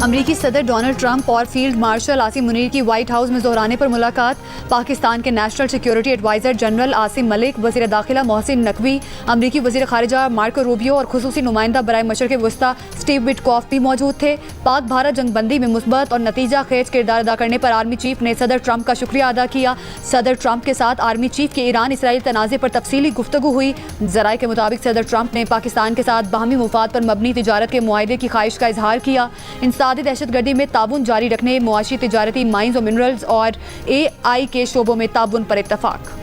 अमरीकी सदर Donald Trump और फील्ड मार्शल आसिम मुनीर की व्हाइट हाउस में दोहराने पर मुलाकात। पाकिस्तान के national security adviser general Asim Malik, वज़ीर दाखिला मोहसिन नकवी, अमरीकी वज़ीर ख़ारिजा मार्को रूबियो और खुसूसी नुमाइंदा बराए मशरक़ वस्ता स्टीव विटकॉफ भी मौजूद थे। पाक भारत जंगबंदी में मुस्बत और नतीजा खेज किरदार अदा करने पर आर्मी चीफ ने सदर ट्रंप का शुक्रिया अदा किया। सदर ट्रंप के साथ आर्मी चीफ के ईरान इसराइल तनाज़े पर तफसीली गुफ्तगू हुई। ज़राए के मुताबिक सदर ट्रंप ने पाकिस्तान के साथ बाहमी मुफाद पर मबनी तिजारत के मुआहदे की ख्वाहिश का इजहार किया। इंसदादी दहशतगर्दी में ताबुन जारी रखने, मुआशी तिजारती माइंस और मिनरल्स और AI के शोबों में ताबुन पर इत्तफाक।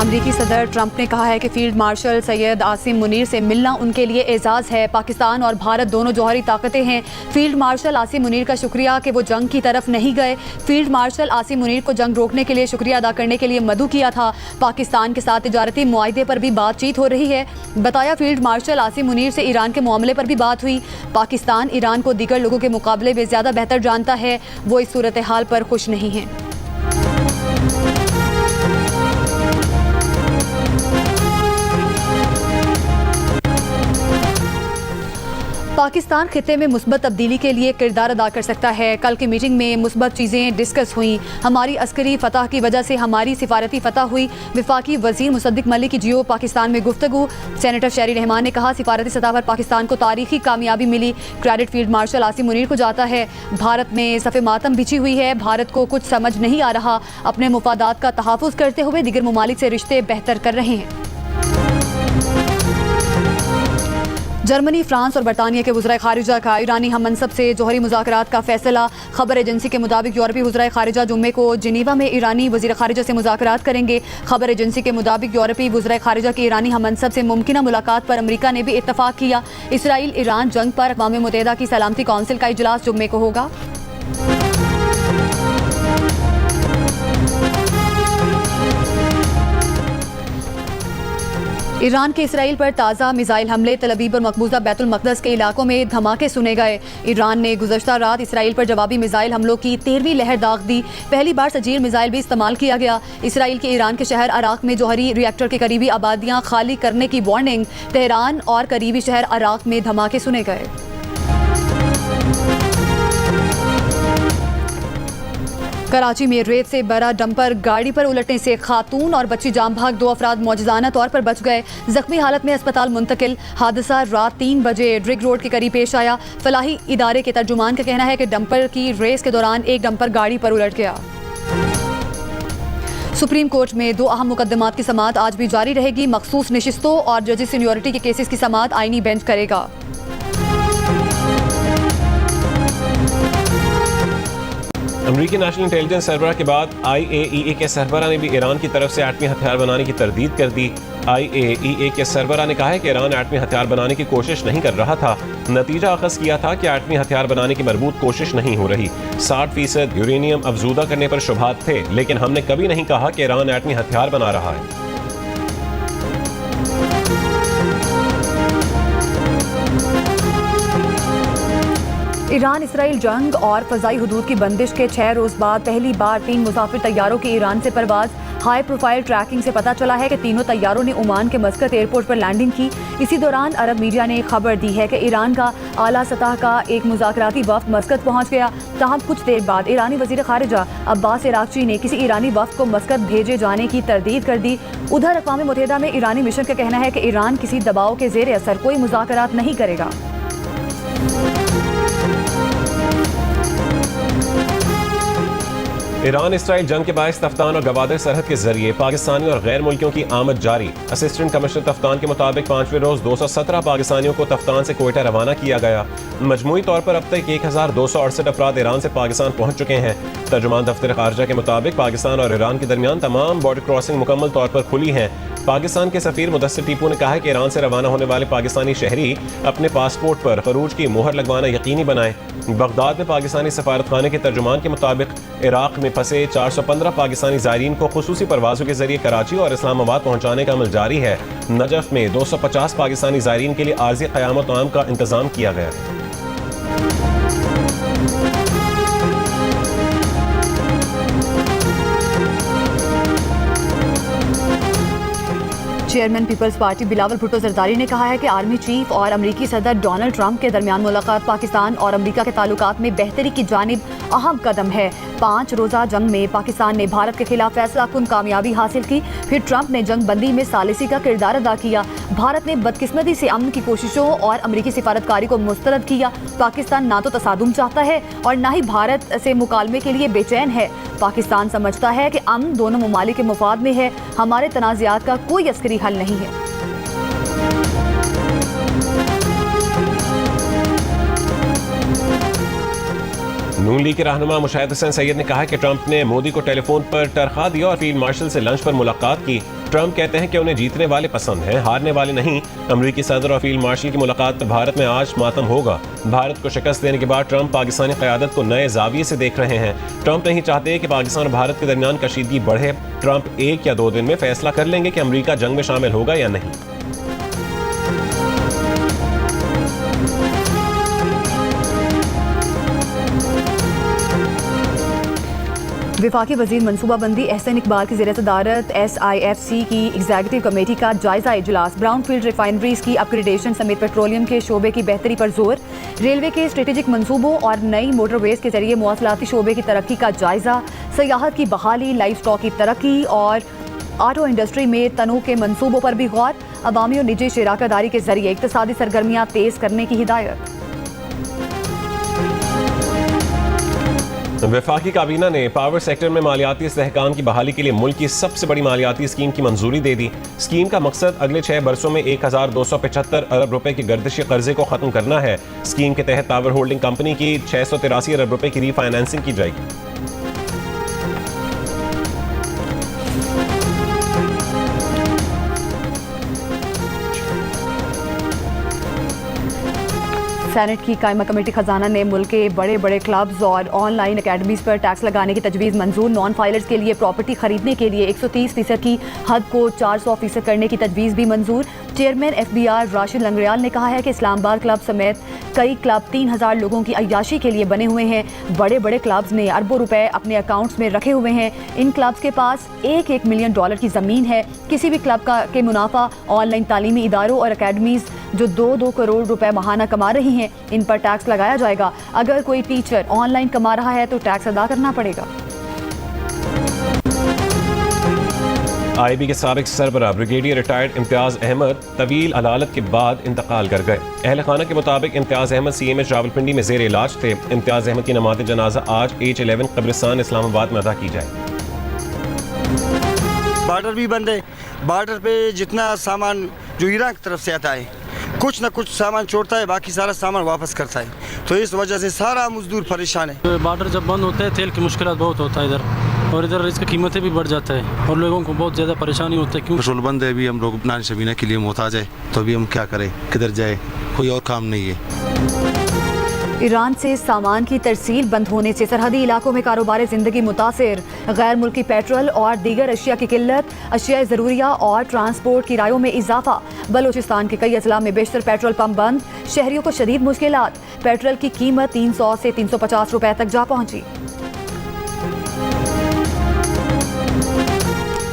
अमरीकी सदर ट्रंप ने कहा है कि फील्ड मार्शल सैयद आसिम मुनीर से मिलना उनके लिए एजाज़ है। पाकिस्तान और भारत दोनों जौहरी ताकतें हैं। फील्ड मार्शल आसिम मुनीर का शुक्रिया कि वो जंग की तरफ नहीं गए। फील्ड मार्शल आसिम मुनीर को जंग रोकने के लिए शुक्रिया अदा करने के लिए मदऊ किया था। पाकिस्तान के साथ तिजारती मुआहदे पर भी बातचीत हो रही है। बताया फील्ड मार्शल आसिम मुनीर से ईरान के मामले पर भी बात हुई। पाकिस्तान ईरान को दीगर लोगों के मुकाबले में ज़्यादा बेहतर जानता है। वो इस सूरत हाल पर खुश नहीं हैं। पाकिस्तान खित्ते में मुस्बत तब्दीली के लिए किरदार अदा कर सकता है। कल की मीटिंग में मुस्बत चीज़ें डिस्कस हुई। हमारी अस्करी फतह की वजह से हमारी सिफारती फतह हुई। वफाकी वजीर मुसद्दिक मलिक की जियो पाकिस्तान में गुफ्तगू। सेनेटर शहरी रहमान ने कहा सिफारती सतह पर पाकिस्तान को तारीखी कामयाबी मिली। Credit field marshal Asim Munir को जाता है। भारत में सफ़े मातम बिछी हुई है। भारत को कुछ समझ नहीं आ रहा। अपने मुफादात का तहफ़्फ़ुज़ करते हुए दीगर ममालिक से रिश्ते बेहतर कर रहे हैं। जर्मनी, फ्रांस और बरतानिया के वज़राए ख़ारिजा का ईरानी हम मनसब से जौहरी मुज़ाकरात का फैसला। खबर एजेंसी के मुताबिक यूरोपीय वज़राए ख़ारिजा जुम्मे को जिनेवा में ईरानी वज़ीर ख़ारिजा से मुज़ाकरात करेंगे। खबर एजेंसी के मुताबिक यूरोपीय वज़राए ख़ारिजा की ईरानी हम मनसब से मुमकिना मुलाकात पर अमरीका ने भी इत्तफ़ाक़ किया। इसराइल ईरान जंग पर अक़वाम मुत्तहिदा की सलामती कौंसिल का इजलास जुम्मे को होगा। ईरान के इसराइल पर ताज़ा मिसाइल हमले, तल अवीव और मकबूजा बैतुल मक़दस के इलाकों में धमाके सुने गए। ईरान ने गुज़श्ता रात इसराइल पर जवाबी मिसाइल हमलों की 13वीं लहर दाग दी। पहली बार सजील मिसाइल भी इस्तेमाल किया गया। इसराइल के ईरान के शहर अराक में जौहरी रिएक्टर के करीबी आबादियाँ खाली करने की वार्निंग। तेहरान और करीबी शहर अराक में धमाके सुने गए। कराची में रेत से भरा डंपर गाड़ी पर उलटने से खातून और बच्ची जाम भाग, 2 अफराद मौजज़ाना तौर पर बच गए। जख्मी हालत में अस्पताल मुंतकिल। हादसा रात 3 बजे ड्रिग रोड के करीब पेश आया। फलाही इदारे के तर्जुमान का कहना है कि डंपर की रेस के दौरान एक डंपर गाड़ी पर उलट गया। सुप्रीम कोर्ट में 2 अहम मुकदमात की समाअत आज भी जारी रहेगी। मखसूस नशिस्तों और जजेस सीनियरिटी के केसेस की समाअत आईनी बेंच करेगा। अमरीकी नेशनल इंटेलिजेंस सरबराह के बाद IAEA के सरबराह ने भी ईरान की तरफ से एटमी हथियार बनाने की तरदीद कर दी। IAEA के सरबराह ने कहा है कि ईरान एटमी हथियार बनाने की कोशिश नहीं कर रहा था। नतीजा अखज़ किया था कि एटमी हथियार बनाने की मरबूत कोशिश नहीं हो रही। 60% यूरेनियम अफजूदा करने पर शुबहात थे, लेकिन हमने कभी नहीं कहा कि ईरान एटमी हथियार बना रहा है। ईरान इसराइल जंग और फ़ज़ाई हुदूद की बंदिश के 6 रोज़ बाद पहली बार 3 मुसाफिर तैयारों की ईरान से परवाज़। हाई प्रोफाइल ट्रैकिंग से पता चला है कि तीनों तैयारों ने ओमान के मस्कत एयरपोर्ट पर लैंडिंग की। इसी दौरान अरब मीडिया ने खबर दी है कि ईरान का आला सतह का एक मुज़ाकराती वफ़द मस्कत पहुँच गया। ताहम कुछ देर बाद ईरानी वज़ीर ख़ारिजा अब्बास इराक़ची ने किसी ईरानी वफ़द को मस्कत भेजे जाने की तरदीद कर दी। उधर अक़वाम मुत्तहिदा में ईरानी मिशन का कहना है कि ईरान किसी दबाव के ज़ेर असर कोई मुज़ाकरात नहीं करेगा। ईरान इसराइल जंग के बायस तफ्तान और गवादर सरहद के जरिए पाकिस्तानी और गैर मुल्कियों की आमद जारी। असिस्टेंट कमिश्नर तफ्तान के मुताबिक 5वें रोज 217 पाकिस्तानियों को तफ्तान से कोयटा रवाना किया गया। मजमूई तौर पर अब तक 1268 अफराद ईरान से पाकिस्तान पहुंच चुके हैं। तर्जुमान दफ्तर खारजा के मुताबिक पाकिस्तान और ईरान के दरमियान तमाम बॉर्डर क्रॉसिंग मुकम्मल तौर पर खुली हैं। पाकिस्तान के सफीर मुदस्सिर टीपू ने कहा है कि ईरान से रवाना होने वाले पाकिस्तानी शहरी अपने पासपोर्ट पर खरूज की मोहर लगवाना यकीनी बनाएं। बगदाद में पाकिस्तानी सफारतखाने के तर्जुमान के मुताबिक इराक में फंसे 415 पाकिस्तानी ज़ायरीन को खुसूसी परवाज़ों के जरिए कराची और इस्लामाबाद पहुँचाने का अमल जारी है। नजफ में 250 पाकिस्तानी ज़ायरीन के लिए आर्ज़ी क़यामत आम का इंतज़ाम किया गया है। चेयरमैन पीपल्स पार्टी बिलावल भुट्टो जरदारी ने कहा है कि आर्मी चीफ और अमरीकी सदर डोनाल्ड ट्रंप के दरमियान मुलाकात पाकिस्तान और अमरीका के ताल्लुकात में बेहतरी की जानिब अहम कदम है। 5 रोज़ा जंग में पाकिस्तान ने भारत के खिलाफ फैसला कुन कामयाबी हासिल की। फिर ट्रंप ने जंग बंदी में सालिसी का किरदार अदा किया। भारत ने बदकिस्मती से अमन की कोशिशों और अमरीकी सिफारतकारी को मुस्तरद किया। पाकिस्तान ना तो तसादुम चाहता है और ना ही भारत से मुकालमे के लिए बेचैन है। पाकिस्तान समझता है कि अमन दोनों ममालिक के मुफाद में है। हमारे तनाज़ात का कोई अस्करी हल नहीं है। नून लीग के रहनुमा मुशाहिद हुसैन सैयद ने कहा कि ट्रंप ने मोदी को टेलीफोन पर टरखा दिया और फील्ड मार्शल से लंच पर मुलाकात की। ट्रंप कहते हैं कि उन्हें जीतने वाले पसंद हैं, हारने वाले नहीं। अमरीकी सदर और फील्ड मार्शल की मुलाकात पर भारत में आज मातम होगा। भारत को शिकस्त देने के बाद ट्रंप पाकिस्तानी क़यादत को नए जाविये से देख रहे हैं। ट्रंप नहीं चाहते कि पाकिस्तान और भारत के दरमियान कशीदगी बढ़े। ट्रंप 1 या 2 दिन में फैसला कर लेंगे कि अमरीका जंग में शामिल होगा या नहीं। विफाकी वजीर मनसूबाबंदी एहसन इकबाल की ज़ेर सदारत SIFC की एग्जीक्यूटिव कमेटी का जायजा इजलास। ब्राउन फील्ड रिफाइनरीज की अपग्रेडेशन समेत पेट्रोलियम के शोबे की बेहतरी पर जोर। रेलवे के स्ट्रेटेजिक मंसूबों और नई मोटरवेज के जरिए मवासलाती शोबे की तरक्की का जायजा। सयाहत की बहाली, लाइफ स्टॉक की तरक्की और ऑटो इंडस्ट्री में तनों के मंसूबों पर भी गौर। अवामी और निजी शराकतदारी के जरिए इक्तसादी सरगर्मियाँ तेज़ करने की हिदायत। वफाकी काबीना ने पावर सेक्टर में मालियाती इस्तेहकाम की बहाली के लिए मुल्क की सबसे बड़ी मालियाती स्कीम की मंजूरी दे दी। स्कीम का मकसद अगले 6 बरसों में 1275 अरब रुपए के गर्दिशी कर्जे को खत्म करना है। स्कीम के तहत पावर होल्डिंग कंपनी की 683 अरब रुपए की रीफाइनेंसिंग की जाएगी। सेनेट की कायमा कमेटी खजाना ने मुल्क के बड़े बड़े क्लब्स और ऑनलाइन अकेडमीज पर टैक्स लगाने की तजवीज़ मंजूर। नॉन फाइलर्स के लिए प्रॉपर्टी खरीदने के लिए 130% की हद को 400% करने की तजवीज़ भी मंजूर। चेयरमैन FBR राशिद लंगड़ियाल ने कहा है कि इस्लामाबाद क्लब समेत कई क्लब 3000 लोगों की अय्याशी के लिए बने हुए हैं। बड़े बड़े क्लब्स ने अरबों रुपए अपने अकाउंट्स में रखे हुए हैं। इन क्लब्स के पास $1 मिलियन की ज़मीन है। किसी भी क्लब के मुनाफा ऑनलाइन तालीमी इदारों और अकेडमीज़ जो 2-2 करोड़ रुपए माहाना कमा रही हैं, इन पर टैक्स लगाया जाएगा। अगर कोई टीचर ऑनलाइन कमा रहा है तो टैक्स अदा करना पड़ेगा। IB के साबिक सरबराह ब्रिगेडियर रिटायर्ड इम्तियाज़ अहमद तवील अदालत के बाद इंतकाल कर गए। अहल खाना के मुताबिक इम्तियाज़ अहमद CMH रावलपिंडी में ज़ेर इलाज थे। इम्तियाज़ अहमद की नमाज़ जनाजा आज H11 कब्रिस्तान इस्लामाबाद में अदा की जाए। बॉर्डर भी बंद है। बॉर्डर पे जितना सामान जो ईरान की तरफ से आता है, कुछ ना कुछ सामान छोड़ता है, बाकी सारा सामान वापस करता है। तो इस वजह से सारा मजदूर परेशान है। बॉर्डर जब बंद होते हैं तेल की मुश्किल बहुत होता है इधर, और इधर इसकी कीमतें भी बढ़ जाता है और लोगों को बहुत ज़्यादा परेशानी होती है। क्यों पेट्रोल बंद है, अभी हम लोग नान शबीना के लिए मोहताज है, तो अभी हम क्या करें, किधर जाए, कोई और काम नहीं है। ईरान से सामान की तरसील बंद होने से सरहदी इलाकों में कारोबार ज़िंदगी मुतासिर। गैर मुल्की पेट्रोल और दीगर अशिया की किल्लत, अशिया ज़रूरिया और ट्रांसपोर्ट किरायों में इजाफा। बलूचिस्तान के कई अजला में बेशतर पेट्रोल पंप बंद, शहरियों को शदीद मुश्किलात। पेट्रोल की कीमत 300 से 350 रुपए तक जा पहुंची।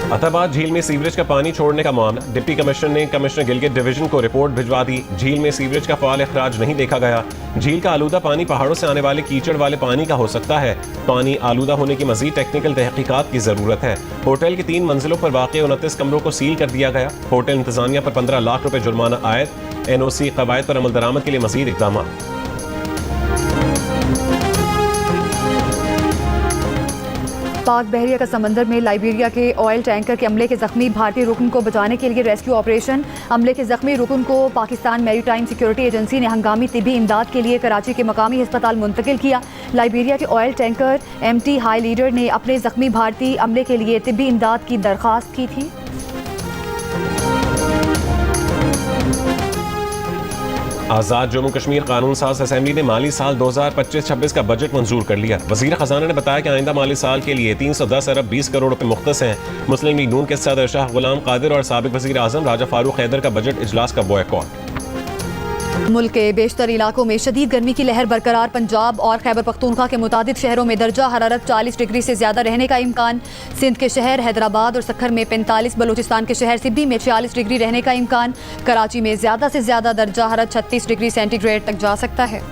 अताबाद झील में सीवरेज का पानी छोड़ने का मामला, डिप्टी कमिश्नर ने कमिश्नर गिलगित डिवीजन को रिपोर्ट भिजवा दी। झील में सीवरेज का फाल अखराज नहीं देखा गया। झील का आलूदा पानी पहाड़ों से आने वाले कीचड़ वाले पानी का हो सकता है। पानी आलूदा होने की मजीद टेक्निकल तहकीकात की जरूरत है। होटल के 3 मंजिलों पर वाक़ 29 कमरों को सील कर दिया गया। होटल इंतजामिया पर 15 लाख रुपए जुर्माना आयद। NOC कवायद पर अमल दरामद के लिए मजीद इकदाम। पाक बहरिया का समंदर में लाइबेरिया के ऑयल टैंकर के अमले के जख्मी भारतीय रुकन को बचाने के लिए रेस्क्यू ऑपरेशन। अमले के जख्मी रुकन को पाकिस्तान मैरीटाइम सिक्योरिटी एजेंसी ने हंगामी तिबी इमदाद के लिए कराची के मकामी अस्पताल मुंतकिल किया। लाइबेरिया के oil tanker MT high leader ने अपने जख्मी भारतीय अमले के लिए तिबी इमदाद की दरख्वास्त की थी। आज़ाद जम्मू कश्मीर कानून साज असेंबली ने माली साल 2025-26 का बजट मंजूर कर लिया। वज़ीर ख़जाना ने बताया कि आइंदा माली साल के लिए 310 अरब 20 करोड़ रुपए मुख्तस हैं। मुस्लिम लीग नून के सदर शाह गुलाम कादिर और साबिक वज़ीर आज़म राजा फारूक हैदर का बजट इजलास का बॉयकॉट। मुल्क के बेशतर इलाकों में शदीद गर्मी की लहर बरकरार। पंजाब और खैबर पख्तूनख्वा के मुतादिद शहरों में दर्जा हरारत 40 डिग्री से ज़्यादा रहने का इम्कान। सिंध के शहर हैदराबाद और सखर में 45, बलूचिस्तान के शहर सिब्बी में 46 डिग्री रहने का इम्कान। कराची में ज़्यादा से ज़्यादा दर्जा हरारत 36 डिग्री सेंटीग्रेड तक जा सकता है।